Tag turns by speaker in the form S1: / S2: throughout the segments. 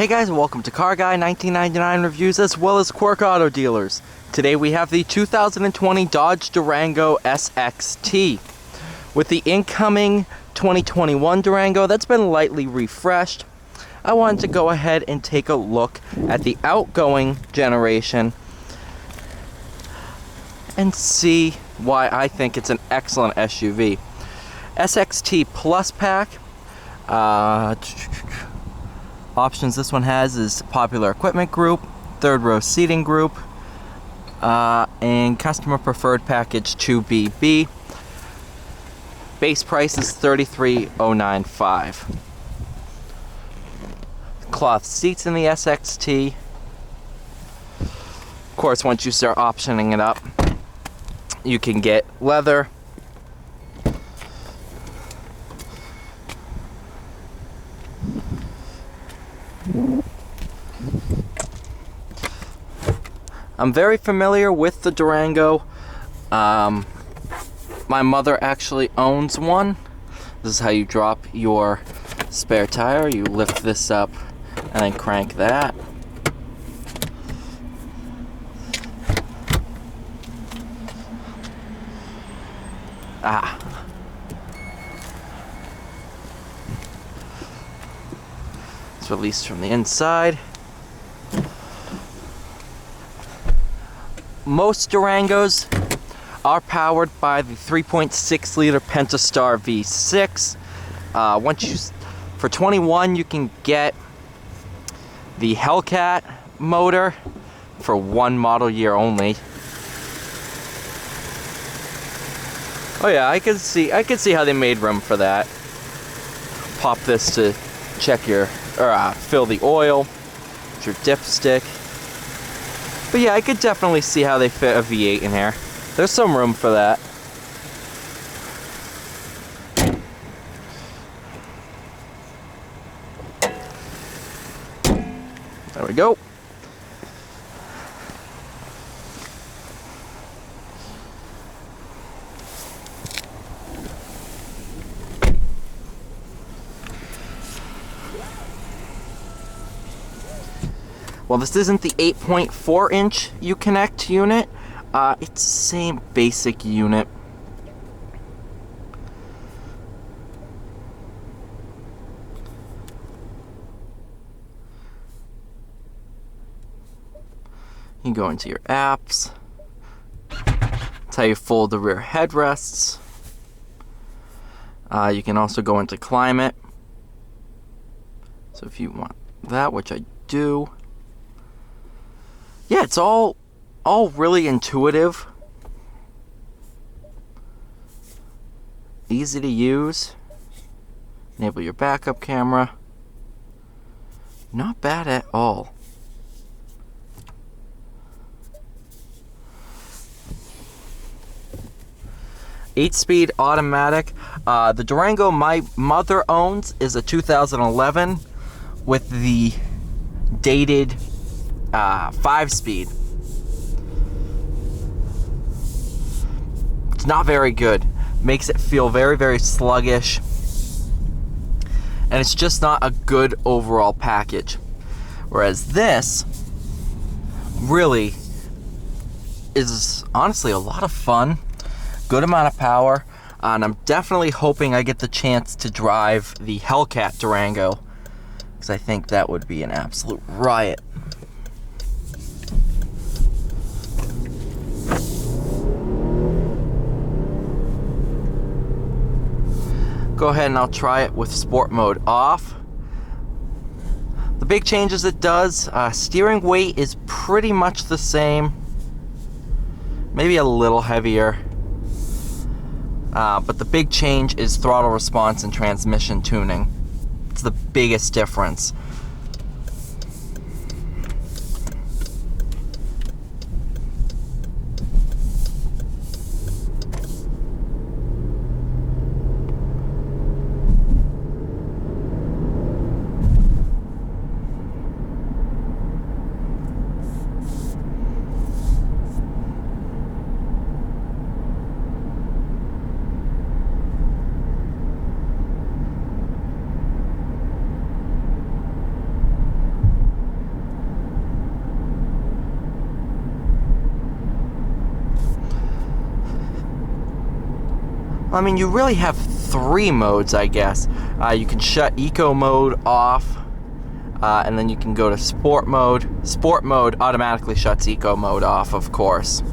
S1: Hey guys, welcome to Car Guy 1999 Reviews as well as Quirk Auto Dealers. Today we have the 2020 Dodge Durango SXT. With the incoming 2021 Durango that's been lightly refreshed, I wanted to go ahead and take a look at the outgoing generation and see why I think it's an excellent SUV. SXT Plus Pack. Options this one has is popular equipment group, third row seating group, and customer preferred package 2BB. Base price is $33,095. Cloth seats in the SXT. Of course, once you start optioning it up, you can get leather, I'm very familiar with the Durango. My mother actually owns one. This is how you drop your spare tire. You lift this up and then crank that. It's released from the inside. Most Durangos are powered by the 3.6 liter Pentastar V6. For 21, you can get the Hellcat motor for one model year only. Oh yeah, I can see how they made room for that. Pop this to check your fill the oil. It's your dipstick. But yeah, I could definitely see how they fit a V8 in here. There's some room for that. There we go. Well, this isn't the 8.4 inch Uconnect unit. It's the same basic unit. You go into your apps. That's how you fold the rear headrests. You can also go into climate. So if you want that, which I do. Yeah, it's all really intuitive. Easy to use. Enable your backup camera. Not bad at all. Eight-speed automatic. The Durango my mother owns is a 2011 with the dated 5-speed. It's not very good. Makes it feel very, very sluggish. And it's just not a good overall package. Whereas this really is honestly a lot of fun. Good amount of power. And I'm definitely hoping I get the chance to drive the Hellcat Durango, because I think that would be an absolute riot. Go ahead and I'll try it with sport mode off. The big changes it does, steering weight is pretty much the same, maybe a little heavier, but the big change is throttle response and transmission tuning. It's the biggest difference. I mean, you really have 3 modes, I guess. You can shut eco mode off, and then you can go to sport mode. Sport mode automatically shuts eco mode off, of course.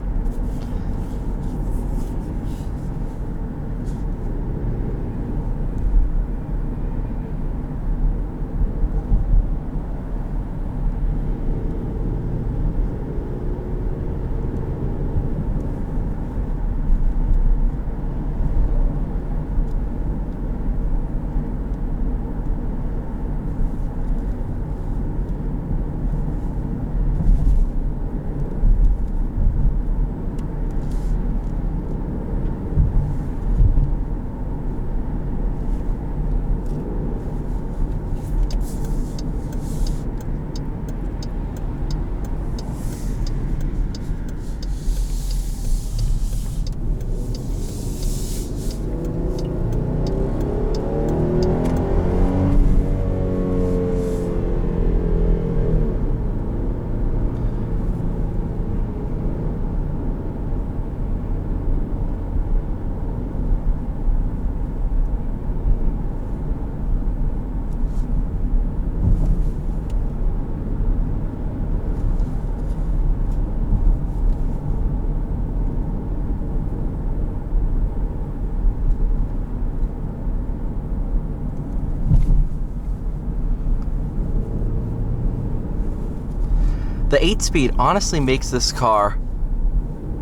S1: The 8-speed honestly makes this truck,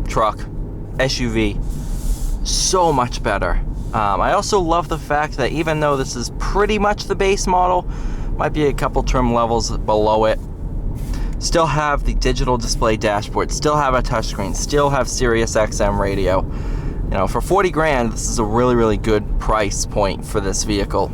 S1: SUV, so much better. I also love the fact that even though this is pretty much the base model, might be a couple trim levels below it, still have the digital display dashboard, still have a touchscreen, still have Sirius XM radio. You know, for 40 grand, this is a really, really good price point for this vehicle.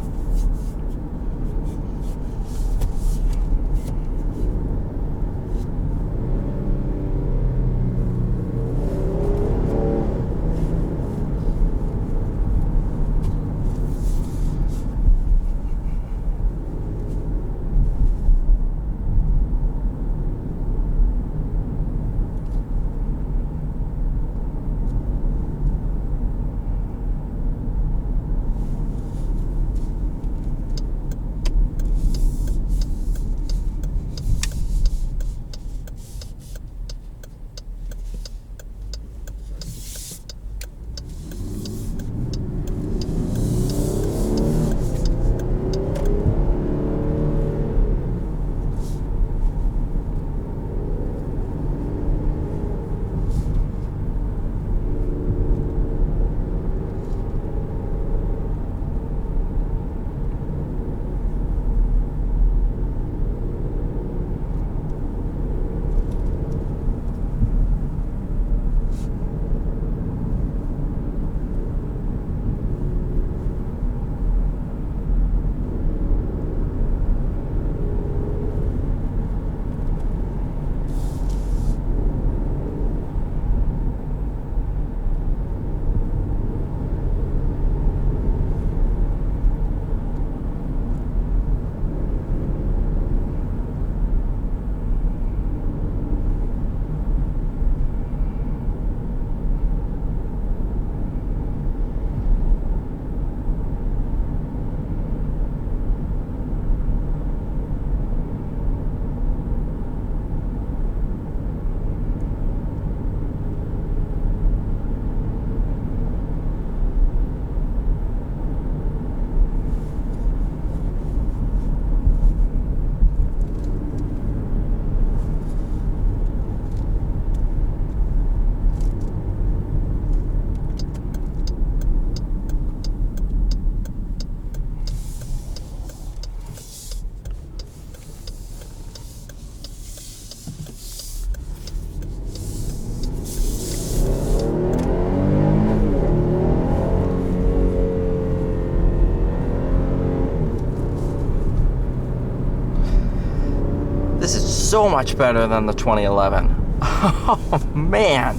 S1: So much better than the 2011. Oh man,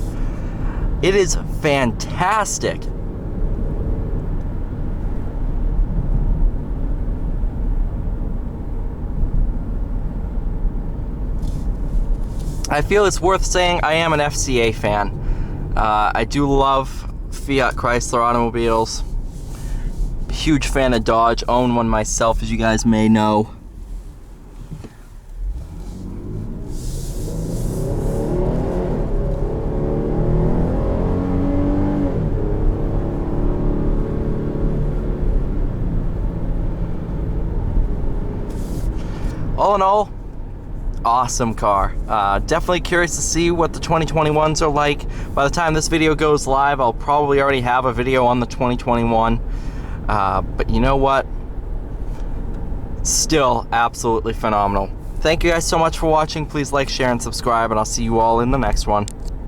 S1: it is fantastic. I feel it's worth saying I am an FCA fan. I do love Fiat Chrysler automobiles. Huge fan of Dodge, own one myself, as you guys may know. All in all, awesome car. Definitely curious to see what the 2021s are like. By the time this video goes live, I'll probably already have a video on the 2021. But you know what? Still absolutely phenomenal. Thank you guys so much for watching. Please like, share, and subscribe, and I'll see you all in the next one.